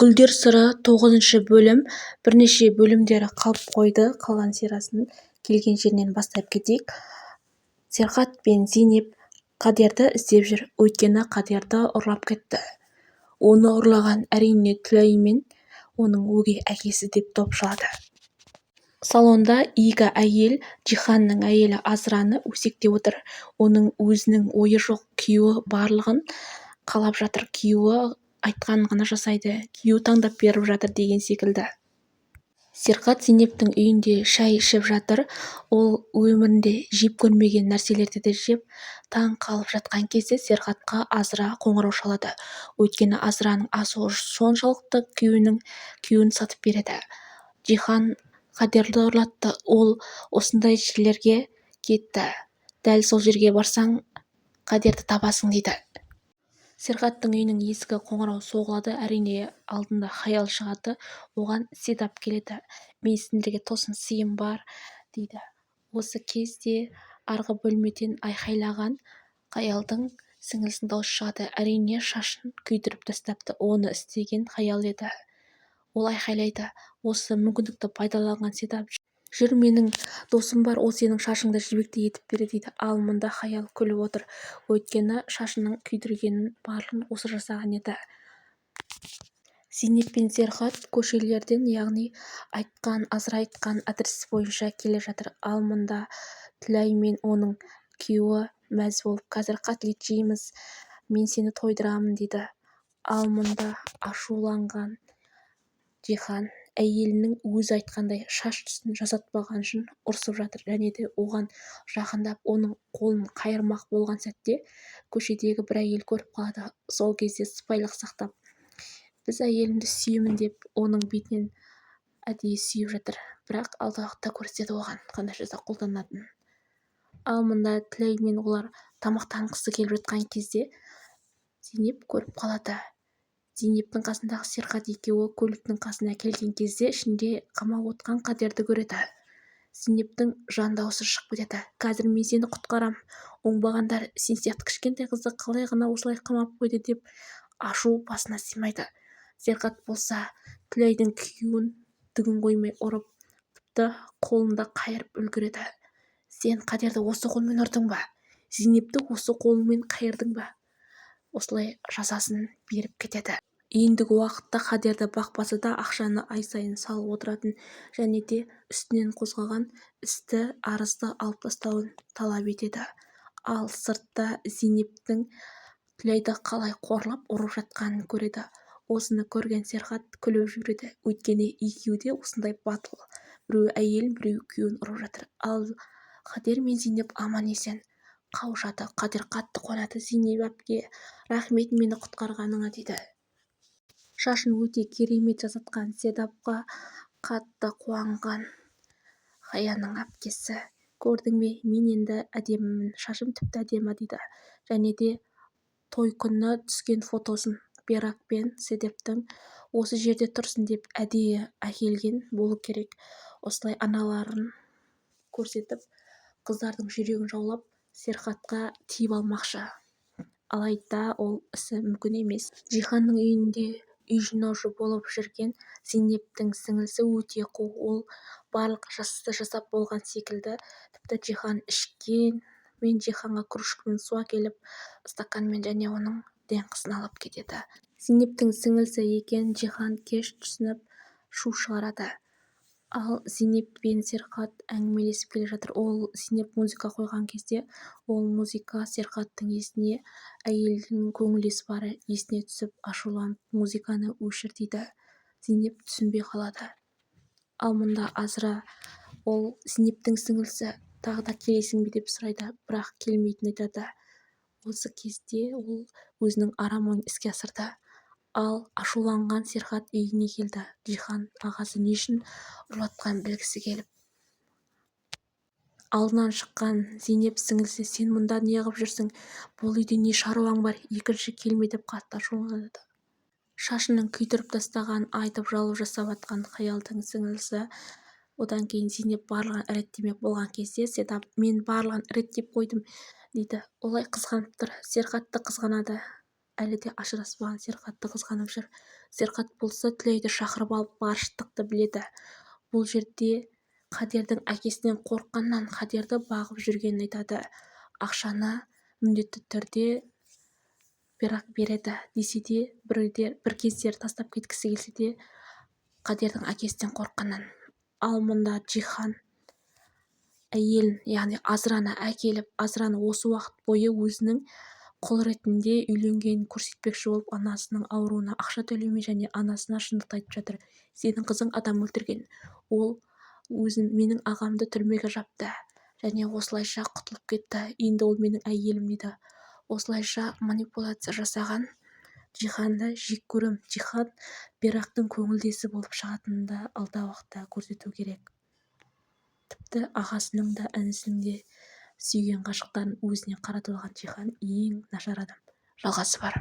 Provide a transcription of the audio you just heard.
Гүлдер сыры 9 бөлім. Бірнеше бөлімдері қалып қойды. Қалған сериясын келген жерінен бастап кетейік. Серхат пен Зейнеп Қадерді іздеп жүр, өйткені Қадерді ұрлап кетті. Оны ұрлаған әрине Түләй мен оның өгей әкесі деп топшылады. Салонда игі әйел Жиханның әйелі Азраны өсектеп отыр. Оның өзінің ойы жоқ, күйеуі барлығын қалап жатыр. Күйеуі айтқанын ғана жасайды. Күйеуі таңдап беріп жатыр деген секілді. Серхат Зейнептің үйінде шай ішіп жатыр. Ол өмірінде жеп көрмеген нәрселерді де жеп таң қалып жатқан кезде Серхатқа Азра қоңырау шалады. Өйткені Азраның асуы соншалықты күйеуін сатып береді. Жихан Қадерді ұрлатты. Ол осындай жерлерге кетті. Дәл сол жерге барсаң, Қадерді табасың дейді. Серхаттың үйінің есігі қоңырау соғылады. Әрине алдында Хаял шығады. Оған Седап келеді. Мен сендерге тосын сыйым бар дейді. Осы кезде арғы бөлмеден айқайлаған Хаялдың сіңілісінің дауысы шығады. Әрине шашын күйдіріп тастапты. Оны істеген Хаял еді. Ол айқайлайды. Осы мүмкіндікті пайдаланған Седап: жүр, менің досым бар, ол сенің шашыңды жібектей етіп береді дейді. Ал мұнда Хаял күліп отыр. Өйткені шашының күйдіргенін барлығын осы жасаған еді. Зейнеп пен Серхат көшелерден, яғни Азра айтқан адрес бойынша келе жатыр. Ал мұнда Түләй мен оның күйеуі мәз болып: қазір котлет жейміз, мен сені тойдырамын дейді. Ал мұнда ашуланған Жихан әйелінің өзі айтқандай шаш түсін жасатпаған үшін ұрсып жатыр. Және де оған жақындап оның қолын қайырмақ болған сәтте көшедегі бір әйел көріп қалады. Сол кезде сыпайылық сақтап: біз әйелімді сүйемін деп оның бетінен әдейі сүйіп жатыр. Бірақ алдағы уақытта көрсетеді оған қандай жаза қолданатынын. Ал мұнда Түләй мен олар тамақтанғысы келіп жатқан кезде Зейнеп көріп қалады. Зейнептің қасындағы Серхат екеуі көліктің қасына келген кезде ішінде қамап отқан Қадерді көреді. Зейнептің жан дауысы шығып кетеді: қазір мен сені құтқарам. Оңбағандар сен сияқты кішкентай қызды қалай ғана осылай қамап қойды деп ашу басына сыймайды. Серхат болса Түләйдің күйеуін түгін қоймай ұрып, тіпті қолында қайырып үлгереді. Сен Қадерді осы қолмен ұрдың ба? Зейнепті осы қолмен қайырдың ба? Осылай жазасын беріп кетеді. Ендігі уақытта Қадерді бақпаса да ақшаны ай сайын салып отыратын және де үстінен қозғаған істі, арызды алып тастауын талап етеді. Ал сыртта Зейнептің Түләйді қалай қорлап ұрып жатқанын көреді. Осыны көрген Серхат күліп жібереді. Өйткені екеуі де осындай батыл. Біреу әйелін, біреу күйеуін ұрып жатыр. Ал Қадер мен Зейнеп аман есен қауышады. Қадер қатты қуанады: Зейнеп әпке, рахмет мені құтқарғаныңа дейді. Шашын өте керемет жасатқан Седапқа қатты қуанған Хаяның әпкесі: көрдің бе, мен енді әдемімін, шашым тіпті әдемі дейді. Және де той күні түскен фотосын Берак пен Седаптың осы жерде тұрсын деп әдейі әкелген болу керек. Осылай аналарын көрсетіп, қыздардың жүрегін жаулап, Серхатқа тиіп алмақшы. Алайда ол ісі мүмкін емес. Жиханның үйінде үй жинаушы болып жүрген Зейнептің сіңілісі өте қу. Ол барлық жасты жасап болған секілді. Тіпті Жихан ішкен мен Жиханға кружкамен су әкеліп, стаканмен және оның деңқысын алып кетеді. Зейнептің сіңілісі екен Жихан кеш түсініп шу шығарады. Ал Зейнеп пен Серхат әңгімелесіп келе жатыр. Ол Зейнеп музыка қойған кезде ол музыка Серхаттың есіне әйелдің көңілдес бары есіне түсіп ашуланып музыканы өшір дейді. Зейнеп түсінбей қалады. Ал мұнда Азра, ол Зейнептің сіңілісі, тағы да келесің бе деп сұрайды, бірақ келмейтінін айтады. Осы кезде ол өзінің арам ойын іске асырды. Ал ашуланған Серхат үйіне келді. Жихан ағасы не үшін ұрлатқан білгісі келіп. Алдынан шыққан Зейнеп сіңілісі: сен мұнда не қылып жүрсің? Бұл үйде не шаруаң бар? Екінші келме деп қатты ашуланады. Шашының күйдіріп тастаған айтып жалып жасап атқан Хаялдың сіңілісі. Одан кейін Зейнеп барлығын реттемек болған кезде Седап: мен барлығын реттеп қойдым дейді. Олай қызғанып тұр. Серхатты қызғанады. әлі де ажыраспаған Серқатты қызғанып жүр. Серқат болса Түләйді шақырып алып барыштықты біледі. Бұл жерде Қадердің әкесінен қорыққаннан Қадерді бағып жүргенін айтады. Ақшаны міндетті түрде бірақ береді десе де, бір кездері тастап кеткісі келсе де, Қадердің әкесінен қорыққаннан. Ал мұнда Жихан әйелін, яғни Азраны әкеліп, Азраны осы уақыт бойы өзінің құл ретінде үйленгенін көрсетпекші болып, анасының ауруына ақша төлемей және анасына шындықты айтып жатыр. Сенің қызың адам өлтірген. Ол менің ағамды түрмеге жапты және осылайша құтылып кетті. Енді ол менің әйелім дейді. Осылайша манипуляция жасаған Жиханды жек көрем. Жихан Берақтың көңілдесі болып шығатынын да алдағы уақытта көрсету керек. Тіпті ағасының да інісінің де сүйген ғашықтарын өзіне қаратып алған Жихан ең нашар адам. Жалғасы бар.